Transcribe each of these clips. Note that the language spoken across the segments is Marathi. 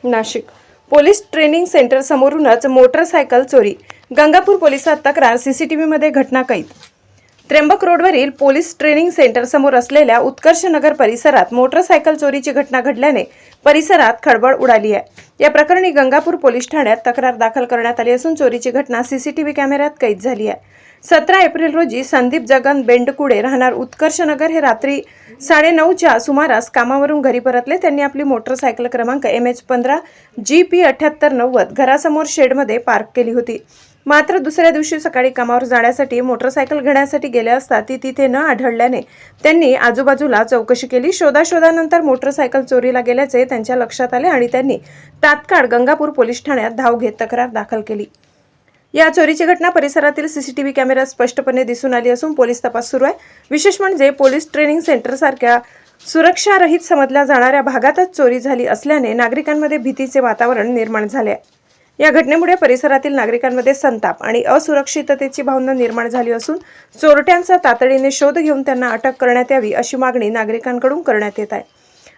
नाशिक पोलीस ट्रेनिंग सेंटर समोरूनच मोटरसायकल चोरी. गंगापूर पोलिसात तक्रार. सीसीटीव्हीमध्ये घटना कैद. त्र्यंबक रोडवरील पोलीस ट्रेनिंग सेंटर समोर असलेल्या उत्कर्ष नगर परिसरात मोटरसायकल चोरीची घटना घडल्याने परिसरात खळबळ उडाली आहे. या प्रकरणी गंगापूर पोलीस ठाण्यात तक्रार दाखल करण्यात आली असून चोरीची घटना सीसीटीव्ही कॅमेऱ्यात कैद झाली आहे. 17 एप्रिल रोजी संदीप जगन बेंडकुडे राहणार उत्कर्ष नगर हे रात्री 9:30च्या सुमारास कामावरून घरी परतले. त्यांनी आपली मोटरसायकल क्रमांक MH15 GP 7890 घरासमोर शेडमध्ये पार्क केली होती. मात्र दुसऱ्या दिवशी सकाळी कामावर जाण्यासाठी मोटरसायकल घेण्यासाठी गेले असता ती तिथे न आढळल्याने त्यांनी आजूबाजूला चौकशी केली. शोधाशोधानंतर मोटरसायकल चोरीला गेल्याचे त्यांच्या लक्षात आले आणि त्यांनी तात्काळ गंगापूर पोलीस ठाण्यात धाव घेत तक्रार दाखल केली. या चोरीची घटना परिसरातील सीसीटीव्ही कॅमेऱ्यात स्पष्टपणे दिसून आली असून पोलीस तपास सुरू आहे. विशेष म्हणजे पोलीस ट्रेनिंग सेंटर सारख्या सुरक्षारहित समजल्या जाणाऱ्या भागातच चोरी झाली असल्याने नागरिकांमध्ये भीतीचे वातावरण निर्माण झाले आहे. या घटनेमुळे परिसरातील नागरिकांमध्ये संताप आणि असुरक्षिततेची भावना निर्माण झाली असून चोरट्यांचा तातडीने शोध घेऊन त्यांना अटक करण्यात यावी अशी मागणी नागरिकांकडून करण्यात येत आहे.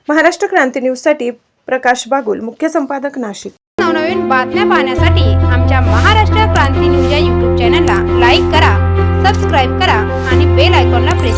महाराष्ट्र क्रांती न्यूजसाठी प्रकाश बागुल, मुख्य संपादक, नाशिक. नवनवीन बातम्या पाहण्यासाठी आमच्या महाराष्ट्र क्रांती न्यूज या YouTube चॅनलला लाईक करा, सबस्क्राईब करा आणि बेल आयकॉनला प्रेस